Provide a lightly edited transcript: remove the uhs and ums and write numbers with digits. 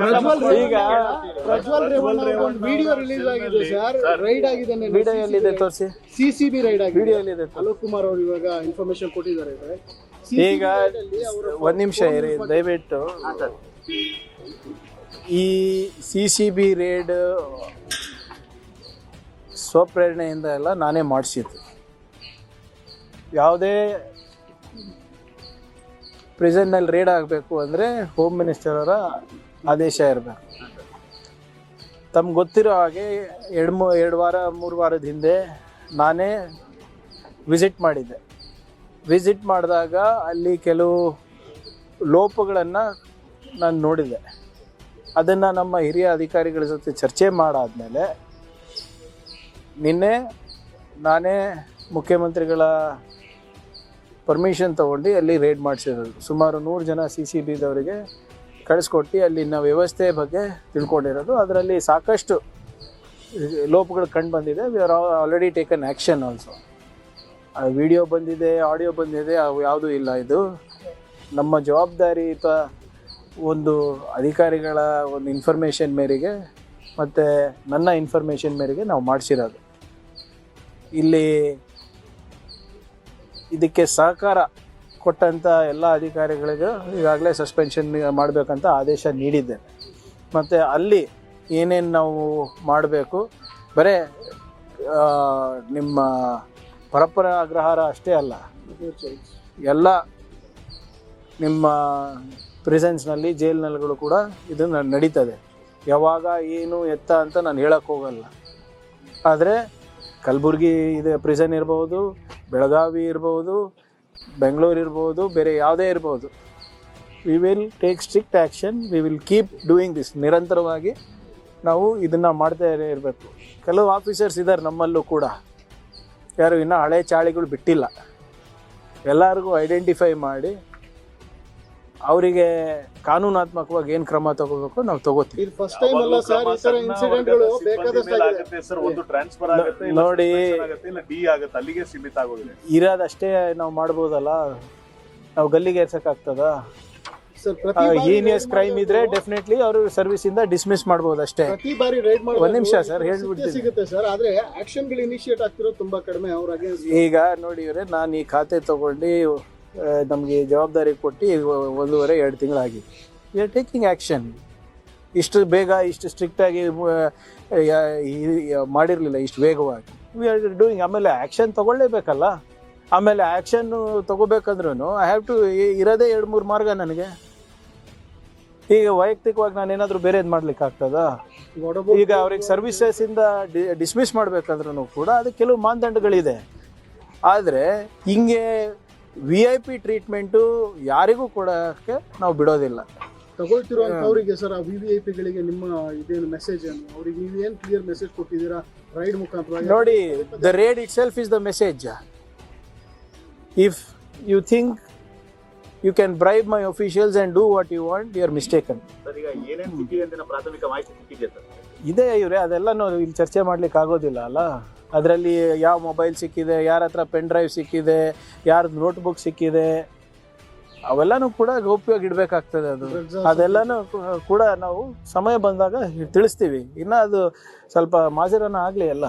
ಪ್ರಜ್ವಲ್ ರೇವಣ್ಣ ಒಂದು video release ಆಗಿದೆ sir, ride ಆಗಿದೆ. ವಿಡಿಯೋ ಎಲ್ಲಿದೆ ತೋರಿಸಿ. ಸಿಸಿಬಿ ರೈಡ್ ಆಗಿದೆ. ವಿಡಿಯೋ ಎಲ್ಲಿದೆ? ಅಲೋಕ್ ಕುಮಾರ್ ಅವರು ಇವಾಗ ಇನ್ಫಾರ್ಮೇಶನ್ ಕೊಟ್ಟಿದ್ದಾರೆ. ಈಗ ಒಂದ್ ನಿಮಿಷ ಇರಿ ದಯವಿಟ್ಟು. ಈ ಸಿಸಿಬಿ ರೇಡ್ ಸ್ವಪ್ರೇರಣೆಯಿಂದ ಎಲ್ಲ ನಾನೇ ಮಾಡಿಸಿದ್ದು. ಯಾವುದೇ ಪ್ರಿಸನ್ನಲ್ಲಿ ರೇಡ್ ಆಗಬೇಕು ಅಂದರೆ ಹೋಮ್ ಮಿನಿಸ್ಟರ್ ಅವರ ಆದೇಶ ಇರಬೇಕು. ತಮ್ಗೆ ಗೊತ್ತಿರೋ ಹಾಗೆ ಎರಡು ವಾರ 3 ವಾರದ ಹಿಂದೆ ನಾನೇ ವಿಸಿಟ್ ಮಾಡಿದ್ದೆ. ವಿಸಿಟ್ ಮಾಡಿದಾಗ ಅಲ್ಲಿ ಕೆಲವು ಲೋಪಗಳನ್ನು ನಾನು ನೋಡಿದೆ. ಅದನ್ನು ನಮ್ಮ ಹಿರಿಯ ಅಧಿಕಾರಿಗಳ ಜೊತೆ ಚರ್ಚೆ ಮಾಡಾದಮೇಲೆ ನಿನ್ನೆ ನಾನೇ ಮುಖ್ಯಮಂತ್ರಿಗಳ ಪರ್ಮಿಷನ್ ತೊಗೊಂಡು ಅಲ್ಲಿ ರೇಡ್ ಮಾಡಿಸಿರೋದು. ಸುಮಾರು 100 ಜನ CCBದವರಿಗೆ ಕಳಿಸ್ಕೊಟ್ಟು ಅಲ್ಲಿನ ವ್ಯವಸ್ಥೆ ಬಗ್ಗೆ ತಿಳ್ಕೊಂಡಿರೋದು. ಅದರಲ್ಲಿ ಸಾಕಷ್ಟು ಲೋಪಗಳು ಕಂಡು ಬಂದಿದೆ. We are already taken action also. Video ಬಂದಿದೆ, ಆಡಿಯೋ ಬಂದಿದೆ, ಅವು ಯಾವುದೂ ಇಲ್ಲ. ಇದು ನಮ್ಮ ಜವಾಬ್ದಾರಿಯುತ ಒಂದು ಅಧಿಕಾರಿಗಳ ಒಂದು ಇನ್ಫಾರ್ಮೇಷನ್ ಮೇರೆಗೆ ಮತ್ತು ನನ್ನ ಇನ್ಫಾರ್ಮೇಷನ್ ಮೇರೆಗೆ ನಾವು ಮಾಡಿಸಿರೋದು. ಇಲ್ಲಿ ಇದಕ್ಕೆ ಸಹಕಾರ ಕೊಟ್ಟಂಥ ಎಲ್ಲ ಅಧಿಕಾರಿಗಳಿಗೂ ಈಗಾಗಲೇ ಸಸ್ಪೆನ್ಷನ್ ಮಾಡಬೇಕಂತ ಆದೇಶ ನೀಡಿದ್ದೇನೆ. ಮತ್ತು ಅಲ್ಲಿ ಏನೇನು ನಾವು ಮಾಡಬೇಕು, ಬರೀ ನಿಮ್ಮ ಪರಪ್ಪರ ಅಗ್ರಹಾರ ಅಷ್ಟೇ ಅಲ್ಲ, ಎಲ್ಲ ನಿಮ್ಮ ಪ್ರಿಸನ್ಸ್ನಲ್ಲಿ ಜೈಲ್ನಲ್ಲಿಗಳು ಕೂಡ ಇದು ನಡೀತದೆ. ಯಾವಾಗ ಏನು ಎತ್ತ ಅಂತ ನಾನು ಹೇಳಕ್ಕೆ ಹೋಗಲ್ಲ. ಆದರೆ ಕಲಬುರ್ಗಿ ಇದೆ ಪ್ರಿಸನ್ ಇರ್ಬೋದು, ಬೆಳಗಾವಿ ಇರ್ಬೋದು, ಬೆಂಗಳೂರು ಇರ್ಬೋದು, ಬೇರೆ ಯಾವುದೇ ಇರ್ಬೋದು. We will take strict action. We will keep doing this. ನಿರಂತರವಾಗಿ ನಾವು ಇದನ್ನು ಮಾಡ್ತಾ ಇರಬೇಕು. ಕೆಲವು ಆಫೀಸರ್ಸ್ ಇದ್ದಾರೆ ನಮ್ಮಲ್ಲೂ ಕೂಡ, ಯಾರು ಇನ್ನೂ ಹಳೆ ಚಾಳಿಗಳು ಬಿಟ್ಟಿಲ್ಲ. ಎಲ್ಲರಿಗೂ ಐಡೆಂಟಿಫೈ ಮಾಡಿ ಅವರಿಗೆ ಕಾನೂನಾತ್ಮಕವಾಗಿ ಏನು ಕ್ರಮ ತಗೋಬೇಕು ನಾವು ತಗೋತೀವಿ. ನೋಡಿ, ಇರೋದಷ್ಟೇ ನಾವು ಮಾಡ್ಬೋದಲ್ಲ, ನಾವು ಗಲ್ಲಿಗೆ ಏರ್ಸಕ್ಕಾಗ್ತದ? ಹೀನಿಯಸ್ ಕ್ರೈಮ್ ಇದ್ರೆ ಡೆಫಿನೆಟ್ಲಿ ಅವರು ಸರ್ವಿಸ್ ಇಂದ ಡಿಸ್ಮಿಸ್ ಮಾಡಬಹುದು ಅಷ್ಟೇ. ಒಂದ್ ನಿಮಿಷ ಸರ್ ಹೇಳ್ಬಿಡ್ತೀನಿ. ಈಗ ನೋಡಿ ಇವ್ರೆ, ನಾನು ಈ ಖಾತೆ ತಗೊಂಡು ನಮಗೆ ಜವಾಬ್ದಾರಿ ಕೊಟ್ಟು 1.5-2 ತಿಂಗಳಾಗಿದೆ. We are taking action. ಇಷ್ಟು ಬೇಗ ಇಷ್ಟು ಸ್ಟ್ರಿಕ್ಟಾಗಿ ಮಾಡಿರಲಿಲ್ಲ, ಇಷ್ಟು ವೇಗವಾಗಿ. We are doing. ಆಮೇಲೆ ಆ್ಯಕ್ಷನ್ ತೊಗೊಳ್ಳೇಬೇಕಲ್ಲ. ಆಮೇಲೆ ಆ್ಯಕ್ಷನ್ನು ತೊಗೋಬೇಕಂದ್ರೂ ಐ ಹ್ಯಾವ್ ಟು ಇರೋದೇ 2-3 ಮಾರ್ಗ ನನಗೆ. ಈಗ ವೈಯಕ್ತಿಕವಾಗಿ ನಾನೇನಾದರೂ ಬೇರೆದು ಮಾಡ್ಲಿಕ್ಕೆ ಆಗ್ತದಾ? ಈಗ ಅವ್ರಿಗೆ ಸರ್ವಿಸಸ್ಸಿಂದ ಡಿಸ್ಮಿಸ್ ಮಾಡಬೇಕಂದ್ರೂ ಕೂಡ ಅದಕ್ಕೆ ಕೆಲವು ಮಾನದಂಡಗಳಿದೆ. ಆದರೆ ಹಿಂಗೆ VIP ಟ್ರೀಟ್ಮೆಂಟು ಯಾರಿಗೂ ಕೊಡೋಕ್ಕೆ ನಾವು ಬಿಡೋದಿಲ್ಲ. ತಗೊಳ್ತಿರೋಂಥವ್ರಿಗೆ ಸರ್, ಆ VVIPಗಳಿಗೆ ನಿಮ್ಮ ಇದೇನು ಮೆಸೇಜ್ ಏನು? ಅವ್ರಿಗೆ ನೀವೇನು ಕ್ಲಿಯರ್ ಮೆಸೇಜ್ ಕೊಟ್ಟಿದ್ದೀರಾ ರೈಡ್ ಮುಖಾಂತರ? ನೋಡಿ, the raid itself is the message. If you think you can bribe my officials and do what you want, you are mistaken. ಇದೆ ಇವರೇ, ಅದೆಲ್ಲ ನಾವು ಇಲ್ಲಿ ಚರ್ಚೆ ಮಾಡ್ಲಿಕ್ಕೆ ಆಗೋದಿಲ್ಲ ಅಲ್ಲ. ಅದರಲ್ಲಿ ಯಾವ ಮೊಬೈಲ್ ಸಿಕ್ಕಿದೆ, ಯಾರ ಹತ್ರ ಪೆನ್ ಡ್ರೈವ್ ಸಿಕ್ಕಿದೆ, ಯಾರ್ದು ನೋಟ್ಬುಕ್ ಸಿಕ್ಕಿದೆ, ಅವೆಲ್ಲನೂ ಕೂಡ ಗೌಪ್ಯವಾಗಿ ಇಡಬೇಕಾಗ್ತದೆ. ಅದೆಲ್ಲನೂ ಕೂಡ ನಾವು ಸಮಯ ಬಂದಾಗ ತಿಳಿಸ್ತೀವಿ. ಇನ್ನು ಅದು ಸ್ವಲ್ಪ ಮಾಜರನ ಆಗಲಿ ಎಲ್ಲ.